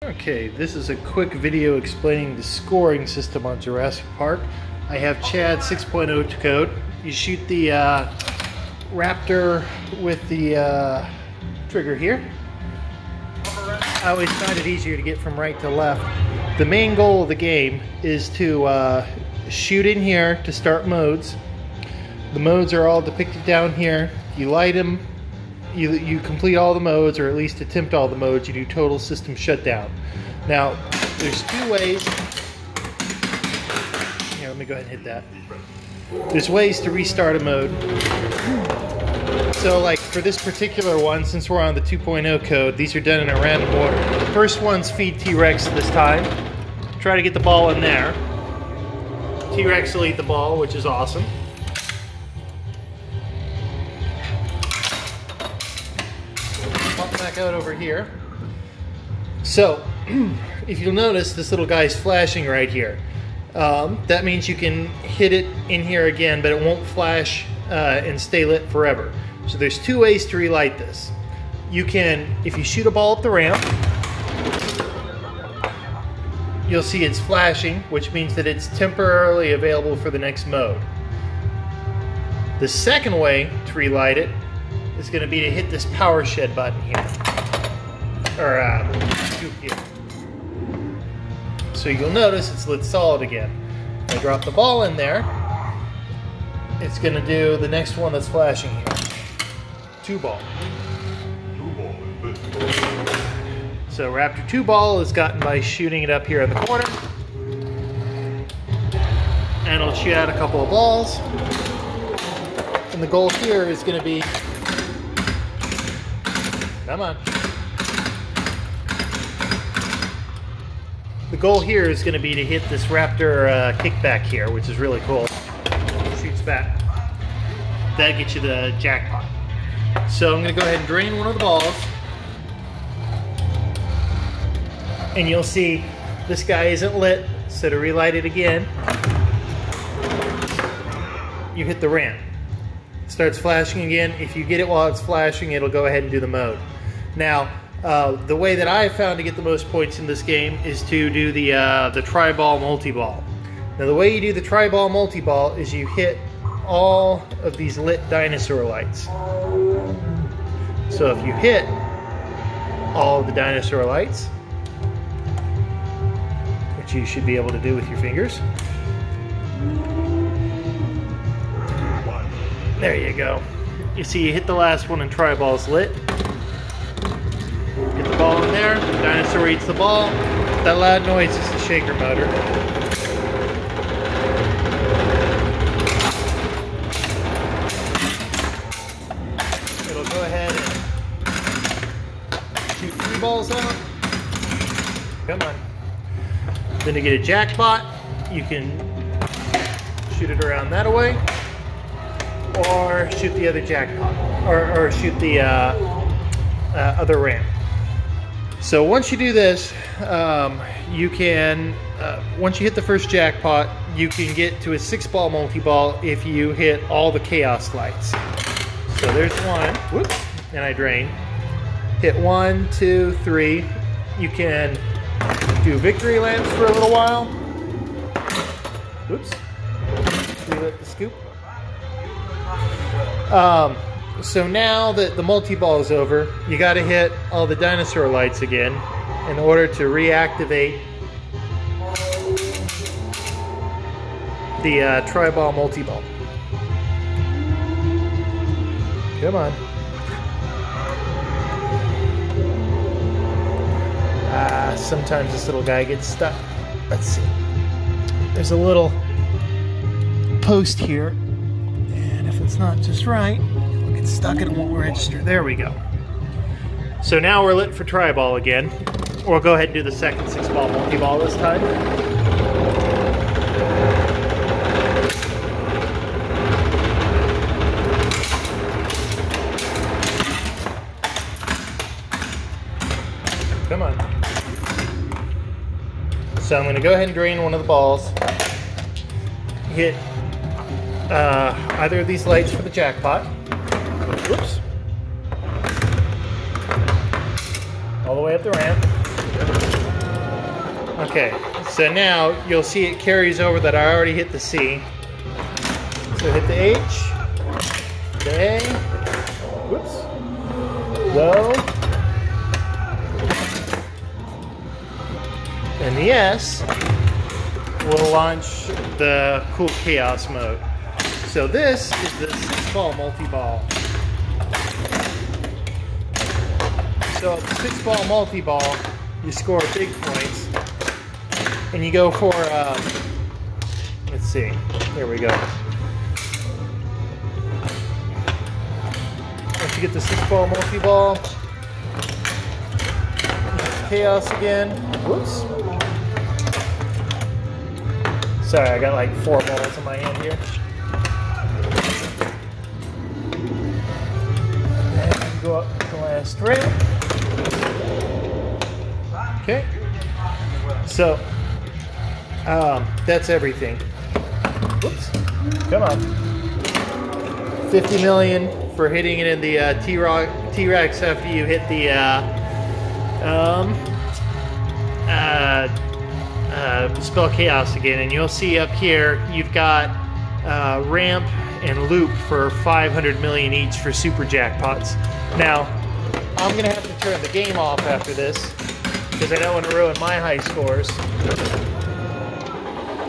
Okay, this is a quick video explaining the scoring system on Jurassic Park. I have Chad 6.0 code. You shoot the raptor with the trigger here. I always find it easier to get from right to left. The main goal of the game is to shoot in here to start modes. The modes are all depicted down here. You light them. You complete all the modes, or at least attempt all the modes. You do total system shutdown. Now, there's two ways. Here, let me go ahead and hit that. There's ways to restart a mode. So, like for this particular one, since we're on the 2.0 code, these are done in a random order. The first one's feed T-Rex this time. Try to get the ball in there. T-Rex will eat the ball, which is awesome. Back out over here. So, if you'll notice, this little guy's flashing right here. That means you can hit it in here again, but it won't flash and stay lit forever. So there's two ways to relight this. You can, if you shoot a ball up the ramp, you'll see it's flashing, which means that it's temporarily available for the next mode. The second way to relight it is going to be to hit this power shed button here, or scoop here. So you'll notice it's lit solid again. I drop the ball in there, it's going to do the next one that's flashing here. 2-ball. So Raptor 2-ball is gotten by shooting it up here in the corner, and it'll shoot out a couple of balls. And the goal here is going to be, come on. The goal here is going to be to hit this Raptor kickback here, which is really cool. Shoots back. That gets you the jackpot. So I'm going to go ahead and drain one of the balls. And you'll see this guy isn't lit, so to relight it again, you hit the ramp. It starts flashing again. If you get it while it's flashing, it'll go ahead and do the mode. Now, the way that I found to get the most points in this game is to do the tri-ball multi-ball. Now, the way you do the tri-ball multi-ball is you hit all of these lit dinosaur lights. So if you hit all of the dinosaur lights, which you should be able to do with your fingers, there you go. You see, you hit the last one and tri-ball's lit. Get the ball in there, the dinosaur eats the ball. That loud noise is the shaker motor. It'll go ahead and shoot 3 balls out. Come on. Then to get a jackpot, you can shoot it around that way, or shoot the other jackpot, or shoot the other ramp. So once you do this, you can, once you hit the first jackpot, you can get to a 6-ball multi-ball if you hit all the chaos lights. So there's one, whoops, and I drain. Hit 1, 2, 3. You can do victory lamps for a little while. Oops, relit the scoop. So now that the multi-ball is over, you got to hit all the dinosaur lights again in order to reactivate the tri-ball multi-ball. Come on. Sometimes this little guy gets stuck. Let's see. There's a little post here, and if it's not just right, get stuck and it won't register. There we go. So now we're lit for tri-ball again. We'll go ahead and do the second 6-ball multi-ball this time. Come on. So I'm going to go ahead and drain one of the balls. Hit either of these lights for the jackpot. Whoops. All the way up the ramp. Okay, so now you'll see it carries over that I already hit the C. So hit the H, the A, whoops, go, and the S will launch the cool chaos mode. So this is the 6-ball multi-ball. So 6-ball multi-ball, you score big points, and you go for, let's see, here we go. Once you get the 6-ball multi-ball, chaos again, whoops. Sorry, I got like 4 balls in my hand here. And go up the last ramp. Okay. So, that's everything. Whoops. Come on. 50 million for hitting it in the T-Rex after you hit the spell chaos again, and you'll see up here you've got ramp and loop for 500 million each for super jackpots. Now I'm gonna have to turn the game off after this because I don't want to ruin my high scores,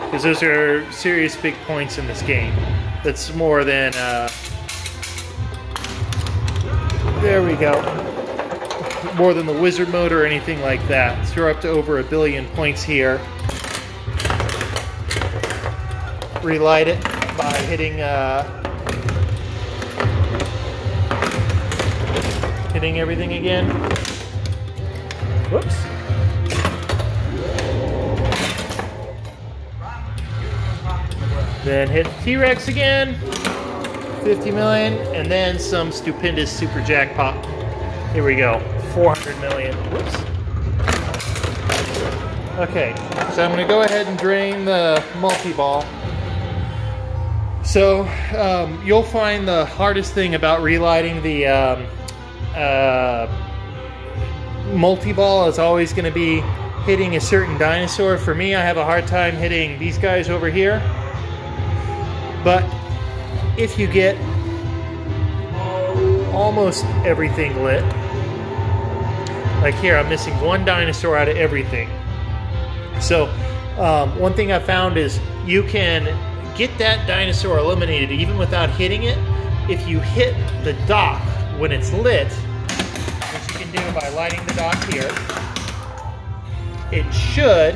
because those are serious big points in this game. That's more than there we go, more than the wizard mode or anything like that. So we're up to over 1 billion points here. Relight it by hitting hitting everything again. Whoops. Then hit T-Rex again. 50 million, and then some stupendous super jackpot. Here we go. 400 million. Whoops. Okay, so I'm going to go ahead and drain the multi-ball. So you'll find the hardest thing about relighting the multi-ball is always going to be hitting a certain dinosaur. For me, I have a hard time hitting these guys over here. But if you get almost everything lit, like here, I'm missing 1 dinosaur out of everything. So one thing I found is you can get that dinosaur eliminated even without hitting it if you hit the dock when it's lit, which you can do by lighting the dock here. It should,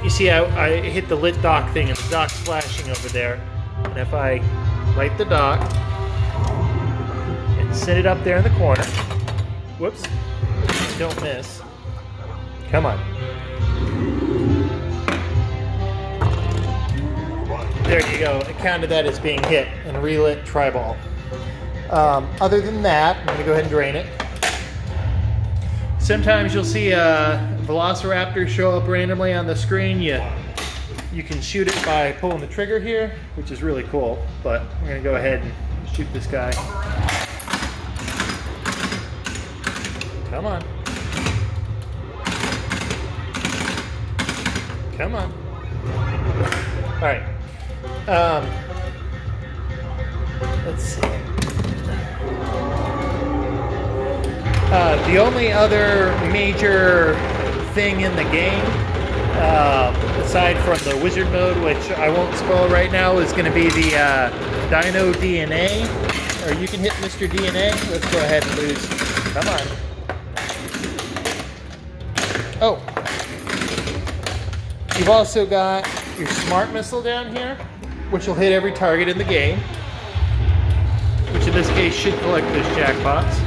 you see I hit the lit dock thing and the dock's flashing over there, and if I light the dock and set it up there in the corner, whoops, don't miss, come on. There you go, it counted that as being hit and relit tri-ball. Other than that, I'm going to go ahead and drain it. Sometimes you'll see a Velociraptor show up randomly on the screen. You can shoot it by pulling the trigger here, which is really cool, but I'm going to go ahead and shoot this guy. Come on. Come on. All right. Let's see. The only other major thing in the game, aside from the wizard mode, which I won't spoil right now, is going to be the Dino Dna, or you can hit Mr. DNA. Let's go ahead and lose. Come on. Oh. You've also got your smart missile down here, which will hit every target in the game, which in this case should collect those jackpots.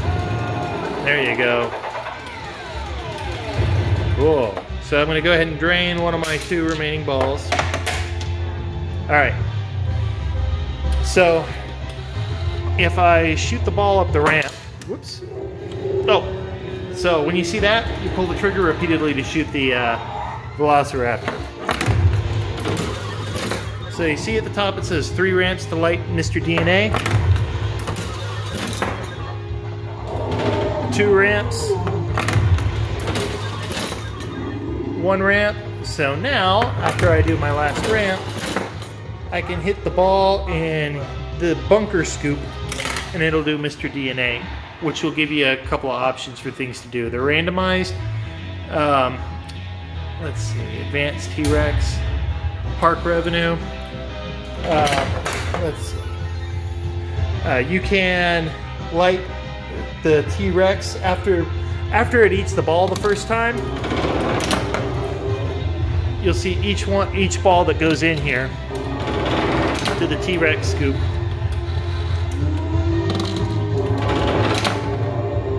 There you go. Cool. So I'm going to go ahead and drain one of my 2 remaining balls. Alright. So, if I shoot the ball up the ramp, whoops. Oh. So when you see that, you pull the trigger repeatedly to shoot the Velociraptor. So you see at the top it says 3 ramps to light Mr. DNA. 2 ramps. one ramp. So now, after I do my last ramp, I can hit the ball in the bunker scoop and it'll do Mr. DNA, which will give you a couple of options for things to do. They're randomized. Let's see, advanced T-Rex, park revenue. Let's see. You can light the T-Rex after it eats the ball the first time. You'll see each ball that goes in here to the T-Rex scoop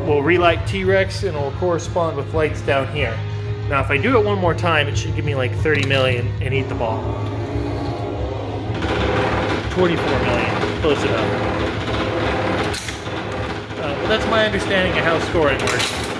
will relight T-Rex and will correspond with lights down here. Now if I do it one more time, it should give me like 30 million and eat the ball. 24 million, close enough. But that's my understanding of how scoring works.